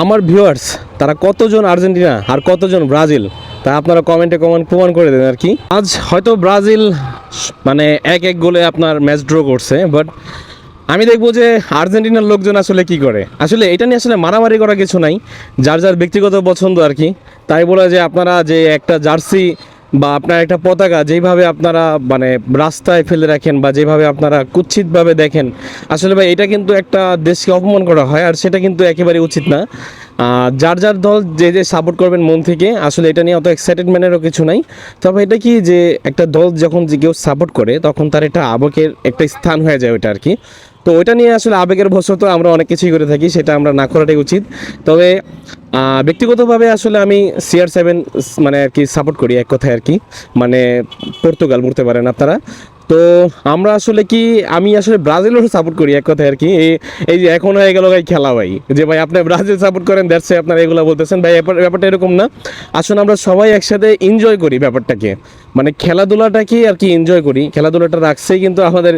আমার ভিউয়ার্স তারা কতজন আর্জেন্টিনা আর কতজন ব্রাজিল তা আপনারা কমেন্টে প্রমাণ করে দেন আর কি। আজ হয়তো ব্রাজিল মানে এক এক গোলে আপনার ম্যাচ ড্র করছে, বাট আমি দেখবো যে আর্জেন্টিনার লোকজন আসলে কি করে। আসলে এটা নিয়ে আসলে মারামারি করা কিছু নাই, যার যার ব্যক্তিগত পছন্দ আর কি। তাই বলে যে আপনারা যে একটা জার্সি বা আপনার একটা পতাকা যেইভাবে আপনারা মানে রাস্তায় ফেলে রাখেন বা যেভাবে আপনারা কুৎসিতভাবে দেখেন, আসলে ভাই এটা কিন্তু একটা দেশকে অপমান করা হয়, আর সেটা কিন্তু একেবারে উচিত না। যার যার দল যে যে সাপোর্ট করবেন মন থেকে, আসলে এটা নিয়ে অত এক্সাইটেডমেন্টেরও কিছু নাই। তবে এটা কি যে একটা দল যখন যে কেউ সাপোর্ট করে তখন তার একটা আবেগের একটা স্থান হয়ে যায় ওইটা আর কি। তো ওইটা নিয়ে আসলে আবেগের বশত আমরা অনেক কিছুই করে থাকি, সেটা আমরা না করাটাই উচিত। তবে ব্যক্তিগতভাবে আসলে আমি CR7 মানে আর কি সাপোর্ট করি এক কথায় আর কি, মানে পর্তুগাল বলতে পারেন আপনারা। তো আমরা আসলে কি আমি আসলে ব্রাজিলেরও সাপোর্ট করি এক কথায় আর কি। এই যে এখন হয়ে গেল ভাই খেলা ভাই, যে ভাই আপনি ব্রাজিল সাপোর্ট করেন দ্যাটস আপনারা এগুলো বলতেছেন ভাই, ব্যাপারটা এরকম না। আসলে আমরা সবাই একসাথে এনজয় করি ব্যাপারটাকে, মানে খেলাধুলাটাকে আর কি এনজয় করি। খেলাধুলাটা রাখছেই কিন্তু আমাদের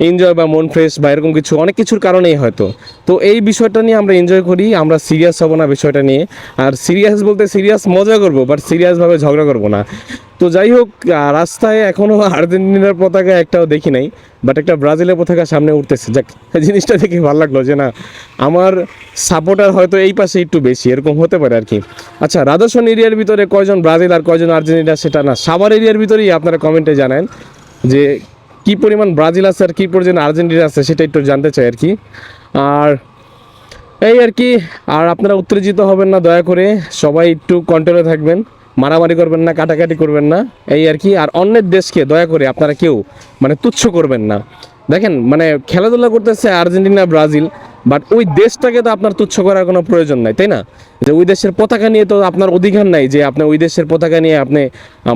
এনজয় বা মন ফ্রেশ বা এরকম কিছু অনেক কিছুর কারণেই হয়তো। তো এই বিষয়টা নিয়ে আমরা এনজয় করি, আমরা সিরিয়াস হব না বিষয়টা নিয়ে। আর সিরিয়াস বলতে সিরিয়াস মজা করব, বাট সিরিয়াসভাবে ঝগড়া করব না। তো যাই হোক, রাস্তায় এখনও আর্জেন্টিনার পতাকা একটাও দেখি নাই, বাট একটা ব্রাজিলের পতাকা সামনে উঠতেছে। যাক, জিনিসটা দেখে ভালো লাগলো যে না, আমার সাপোর্টার হয়তো এই পাশে একটু বেশি, এরকম হতে পারে আর কি। আচ্ছা, রাজস্থান এরিয়ার ভিতরে কয়জন ব্রাজিল আর কয়জন আর্জেন্টিনা সেটা না, সাভার এরিয়ার ভিতরেই আপনারা কমেন্টে জানান যে কী পরিমাণ ব্রাজিল আছে আর কী পরিমাণ আর্জেন্টিনা আছে, সেটা একটু জানতে চাই আর কি। আর এই আর কি, আর আপনারা উত্তেজিত হবেন না দয়া করে, সবাই একটু কন্ট্রোলে থাকবেন, মারামারি করবেন না, কাটাকাটি করবেন না, এই আর কি। আর অন্যের দেশকে দয়া করে আপনারা কেউ মানে তুচ্ছ করবেন না। দেখেন, মানে খেলাধুলা করতেছে আর্জেন্টিনা ব্রাজিল, বাট ওই দেশটাকে তো আপনার তুচ্ছ করার কোনো প্রয়োজন নাই, তাই না? যে ওই দেশের পতাকা নিয়ে তো আপনার অধিকার নাই যে আপনি ওই দেশের পতাকা নিয়ে আপনি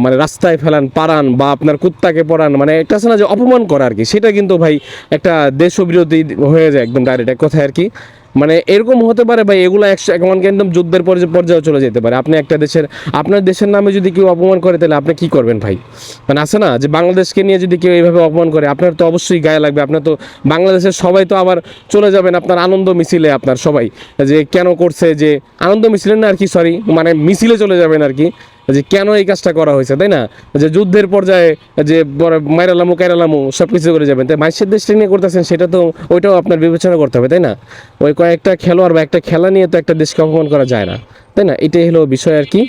মানে রাস্তায় ফেলান, পারান বা আপনার কুত্তাকে পরান, মানে একটা আছে না যে অপমান করা আর কি, সেটা কিন্তু ভাই একটা দেশবিরোধী হয়ে যায় একদম ডাইরেক্ট এক কথায় আর কি। মানে এরকম হতে পারে ভাই, এগুলো এখন একদম যুদ্ধের পর্যায়ে চলে যেতে পারে। আপনি একটা দেশের, আপনার দেশের নামে যদি কেউ অপমান করে তাহলে আপনি কি করবেন ভাই? মানে আছে না যে বাংলাদেশকে নিয়ে যদি কেউ এইভাবে অপমান করে, আপনার তো অবশ্যই গায়ে লাগবে। আপনার তো বাংলাদেশের সবাই তো আবার চলে যাবেন আপনার আনন্দ মিছিলে, আপনার সবাই যে কেন করছে, যে আনন্দ মিছিলে না আর কি, সরি মানে মিছিলে চলে যাবেন আর কি, যে কেন এই কাজটা করা হয়েছে, তাই না? যে যুদ্ধের পর্যায়ে যে মাইরালামু কাইরালামু সব কিছু করে যাবেন, তাই মাইসের দেশটা নিয়ে করতেছেন, সেটা তো ওইটাও আপনার বিবেচনা করতে হবে, তাই না? ওই কয়েকটা খেলোয়াড় বা একটা খেলা নিয়ে তো একটা দেশকে অপমান করা যায় না, তাই না? এটাই হলো বিষয় আর কি।